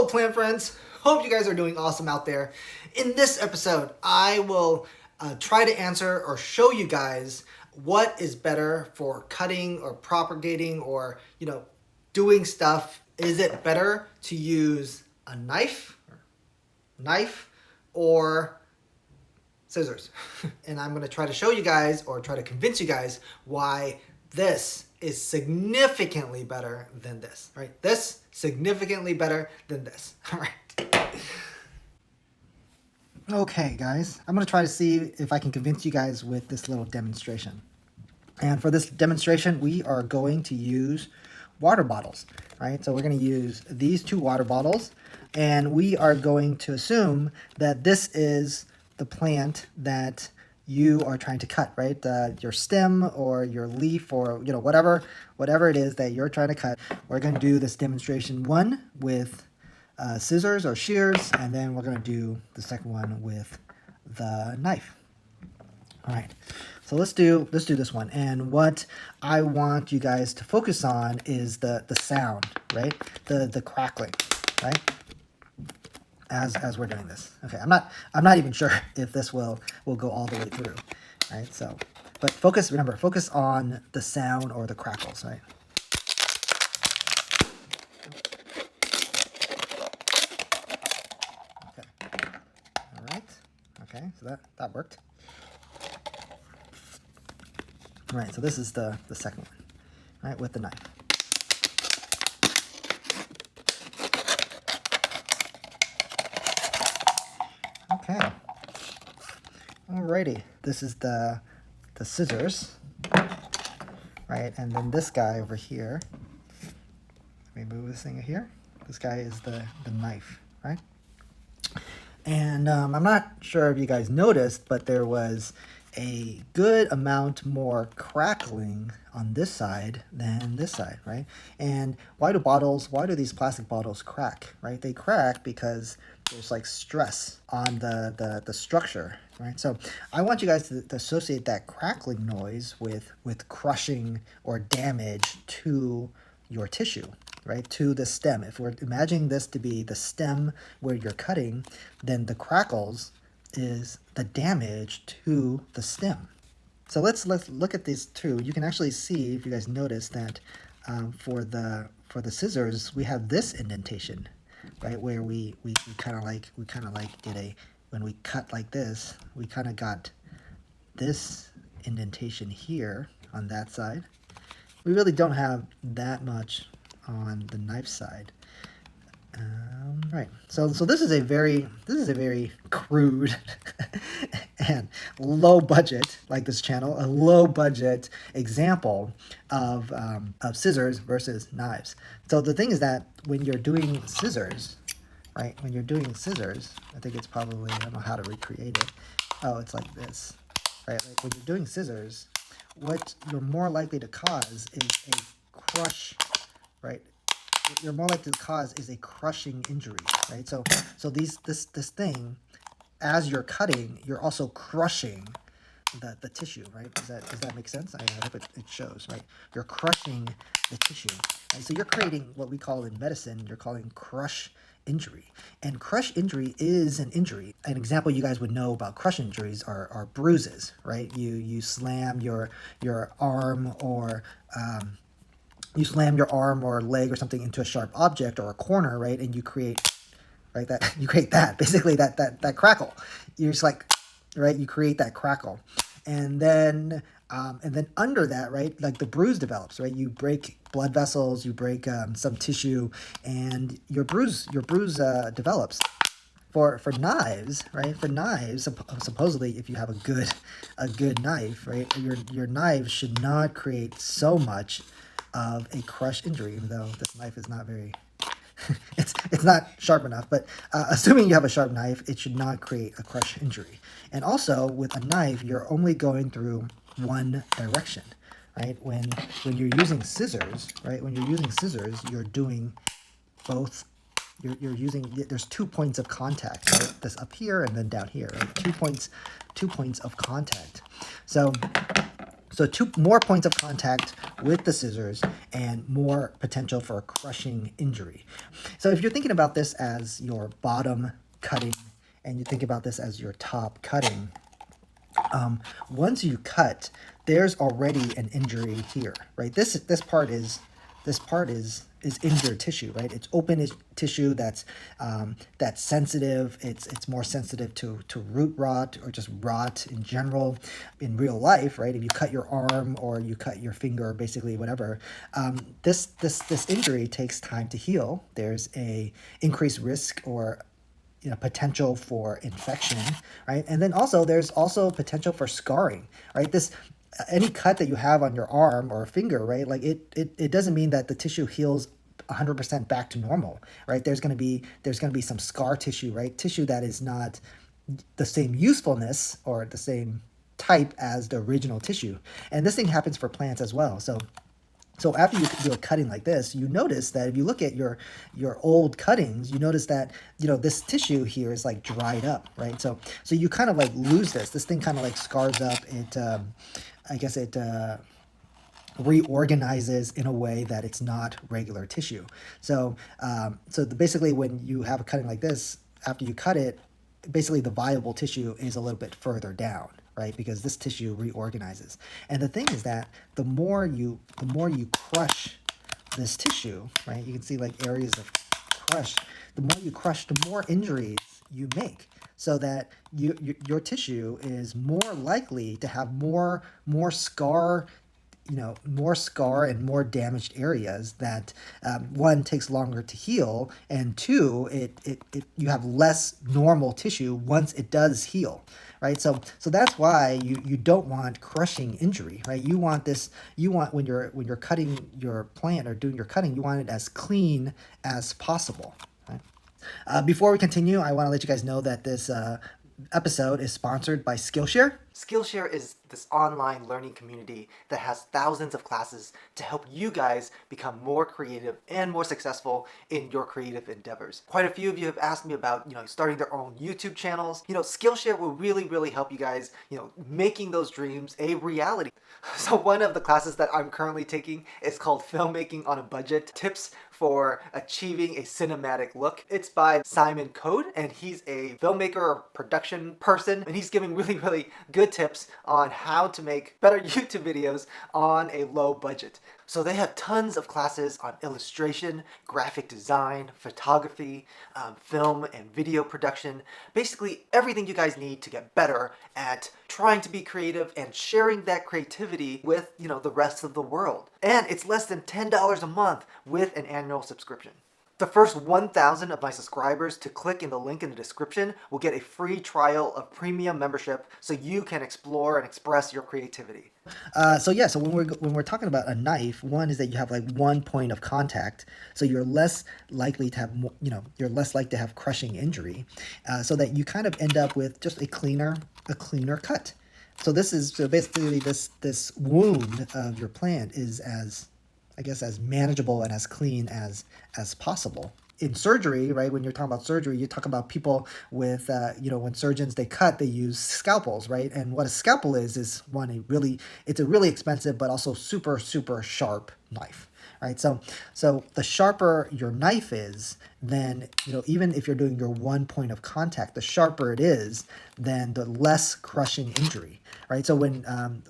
plant friends. Hope you guys are doing awesome out there. In this episode, I will try to answer or show you guys what is better for cutting or propagating or, doing stuff. Is it better to use a knife or scissors? And I'm going to try to show you guys or try to convince you guys why this is significantly better than this, right? This significantly better than this. All right. Okay, guys, I'm going to try to see if I can convince you guys with this little demonstration. And for this demonstration, we are going to use water bottles, right? So we're going to use these two water bottles, and we are going to assume that this is the plant that you are trying to cut, right? Your stem or your leaf or, whatever it is that you're trying to cut. We're going to do this demonstration one with scissors or shears, and then we're going to do the second one with the knife. All right, so let's do this one. And what I want you guys to focus on is the sound, right? The crackling, right? As we're doing this. Okay, I'm not even sure if this will go all the way through, right? So, but remember, focus on the sound or the crackles, right? Okay. All right. Okay, so that worked. All right, so this is the second one, right, with the knife. Okay. Alrighty. This is the scissors, right? And then this guy over here. Let me move this thing here. This guy is the knife, right? And I'm not sure if you guys noticed, but there was a good amount more crackling on this side than this side, right? And why do these plastic bottles crack, right? They crack because there's like stress on the structure, right? So I want you guys to associate that crackling noise with crushing or damage to your tissue, right? To the stem. If we're imagining this to be the stem where you're cutting, then the crackles is the damage to the stem. So let's look at these two. You can actually see, if you guys notice, that for the scissors we have this indentation, right, where we kind of like did a, when we cut like this, we kind of got this indentation here on that side. We really don't have that much on the knife side. Right. So this is a very crude and low budget, like this channel, a low budget example of scissors versus knives. So the thing is that when you're doing scissors, right? When you're doing scissors, I think it's probably, I don't know how to recreate it. Oh, it's like this, right? Like when you're doing scissors, what you're more likely to cause is a crush, right? What you're more likely to cause is a crushing injury, right? So this thing, as you're cutting, you're also crushing the tissue, right? Does that make sense? I hope it shows, right? You're crushing the tissue, right? So you're creating what we call in medicine, you're calling crush injury. And crush injury is an injury. An example you guys would know about crush injuries are bruises, right? You slam your arm or you slam your arm or leg or something into a sharp object or a corner, right? And you create, right, basically that crackle. You're just like, right, you create that crackle. And then under that, right, like the bruise develops, right? You break blood vessels, you break some tissue, and your bruise develops. For knives, right? For knives, supposedly, if you have a good knife, right, your knife should not create so much of a crush injury, even though this knife is not very, it's not sharp enough. But assuming you have a sharp knife, it should not create a crush injury. And also with a knife, you're only going through one direction, right? When you're using scissors, right? When you're using scissors, you're doing both. You're using, there's 2 points of contact, right? This up here and then down here, right? 2 points of contact. So So two more points of contact with the scissors and more potential for a crushing injury. So if you're thinking about this as your bottom cutting and you think about this as your top cutting, once you cut, there's already an injury here, right? This part is injured tissue, right? It's open tissue that's sensitive. It's more sensitive to root rot or just rot in general. In real life, right? If you cut your arm or you cut your finger, basically whatever, this injury takes time to heal. There's a increased risk or potential for infection, right? And then also there's also potential for scarring, right? This any cut that you have on your arm or finger, right? Like it doesn't mean that the tissue heals 100% back to normal, right? There's going to be some scar tissue, right? Tissue that is not the same usefulness or the same type as the original tissue. And this thing happens for plants as well. So after you do a cutting like this, you notice that if you look at your old cuttings, you notice that this tissue here is like dried up, right? So you kind of like lose this. This thing kind of like scars up. It I guess it reorganizes in a way that it's not regular tissue. So basically, when you have a cutting like this, after you cut it, basically the viable tissue is a little bit further down, right? Because this tissue reorganizes. And the thing is that the more you crush this tissue, right? You can see like areas of crush. The more you crush, the more injuries you make, so that your tissue is more likely to have more scar, more scar and more damaged areas that one takes longer to heal, and two, you have less normal tissue once it does heal, right? So that's why you don't want crushing injury, right? You want when you're cutting your plant or doing your cutting, you want it as clean as possible, right? Before we continue, I want to let you guys know that this episode is sponsored by Skillshare. Skillshare is this online learning community that has thousands of classes to help you guys become more creative and more successful in your creative endeavors. Quite a few of you have asked me about, starting their own YouTube channels. Skillshare will really help you guys, making those dreams a reality. So one of the classes that I'm currently taking is called Filmmaking on a Budget: Tips for Achieving a Cinematic Look. It's by Simon Code, and he's a filmmaker or production person, and he's giving really good tips on how to make better YouTube videos on a low budget. So they have tons of classes on illustration, graphic design, photography, film and video production, basically everything you guys need to get better at trying to be creative and sharing that creativity with, the rest of the world. And it's less than $10 a month with an annual subscription. The first 1,000 of my subscribers to click in the link in the description will get a free trial of premium membership so you can explore and express your creativity. So when we're talking about a knife, one is that you have like one point of contact, so you're less likely to have you're less likely to have crushing injury, so that you kind of end up with just a cleaner cut. So basically this wound of your plant is as manageable and as clean as possible. In surgery, right, when you're talking about surgery, you talk about people with, when surgeons, they cut, they use scalpels, right? And what a scalpel is it's a really expensive but also super sharp knife, right? So the sharper your knife is, then, even if you're doing your one point of contact, the sharper it is, then the less crushing injury, right? So when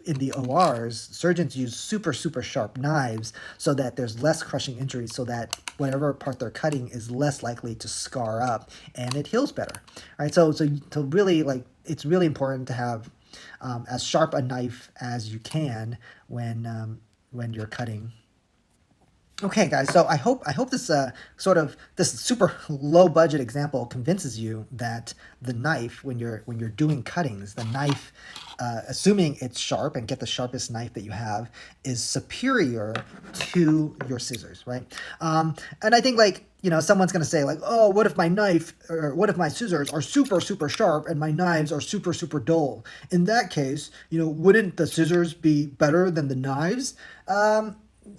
in the ORs, surgeons use super sharp knives so that there's less crushing injury, so that whatever part they're cutting is less likely to scar up and it heals better, right? So to really, it's really important to have as sharp a knife as you can when you're cutting. Okay, guys, so I hope this this super low budget example convinces you that the knife, when you're doing cuttings, the knife, assuming it's sharp and get the sharpest knife that you have, is superior to your scissors, right? And I think someone's gonna say oh, what if my scissors are super sharp and my knives are super dull? In that case, wouldn't the scissors be better than the knives?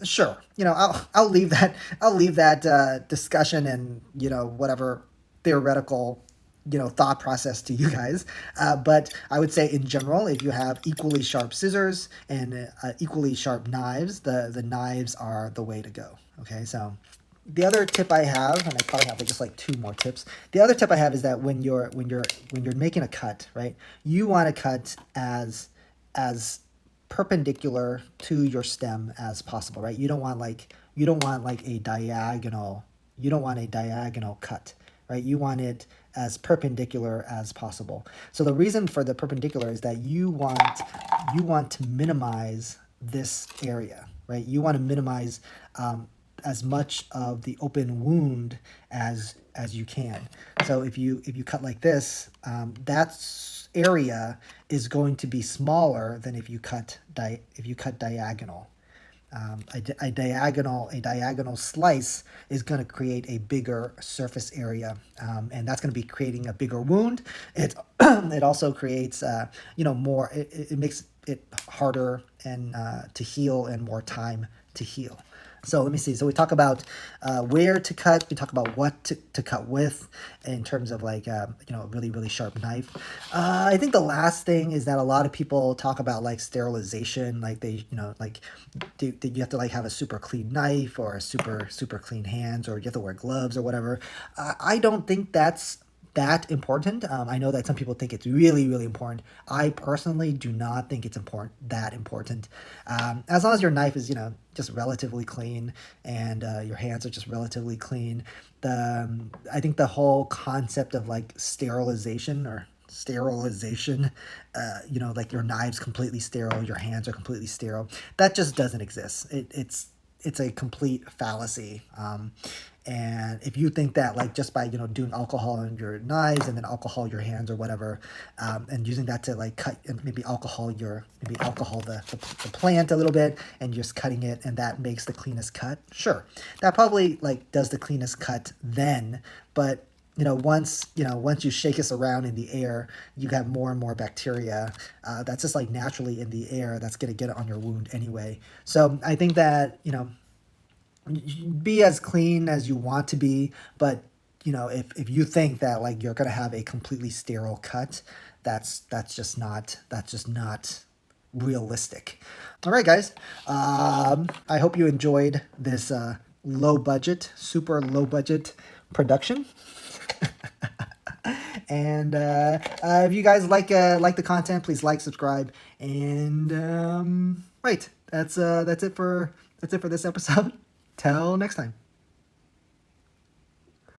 Sure, I'll leave that discussion and whatever theoretical thought process to you guys. But I would say in general, if you have equally sharp scissors and equally sharp knives, the knives are the way to go. Okay, so the other tip I have, and I probably have just like 2 more tips. The other tip I have is that when you're making a cut, right, you want to cut as perpendicular to your stem as possible, right? You don't want like a diagonal. You don't want a diagonal cut, right? You want it as perpendicular as possible. So the reason for the perpendicular is that you want to minimize this area, right? You want to minimize as much of the open wound as you can. So if you cut like this, that area is going to be smaller than if you cut diagonal. A diagonal slice is going to create a bigger surface area, and that's going to be creating a bigger wound. It also creates more. It makes it harder and to heal and more time to heal. So let me see. So we talk about where to cut. We talk about what to cut with in terms of like, a really, really sharp knife. I think the last thing is that a lot of people talk about like sterilization. Like do you have to like have a super clean knife or a super, super clean hands, or you have to wear gloves or whatever. I don't think that's that important. I know that some people think it's really, really important. I personally do not think it's that important. As long as your knife is, just relatively clean and your hands are just relatively clean. I think the whole concept of like sterilization, like your knives completely sterile, your hands are completely sterile, that just doesn't exist. It's a complete fallacy. And if you think that like just by doing alcohol on your knives and then alcohol your hands or whatever, and using that to like cut and maybe alcohol the plant a little bit and just cutting it, and that makes the cleanest cut, sure, that probably like does the cleanest cut then. But once you shake this around in the air, you have more and more bacteria that's just like naturally in the air that's going to get it on your wound anyway. So I think that be as clean as you want to be, but if you think that like you're going to have a completely sterile cut, that's just not realistic. All right, guys, I hope you enjoyed this super low budget production. And if you guys like the content, please like, subscribe, and right, that's it for this episode. Till next time.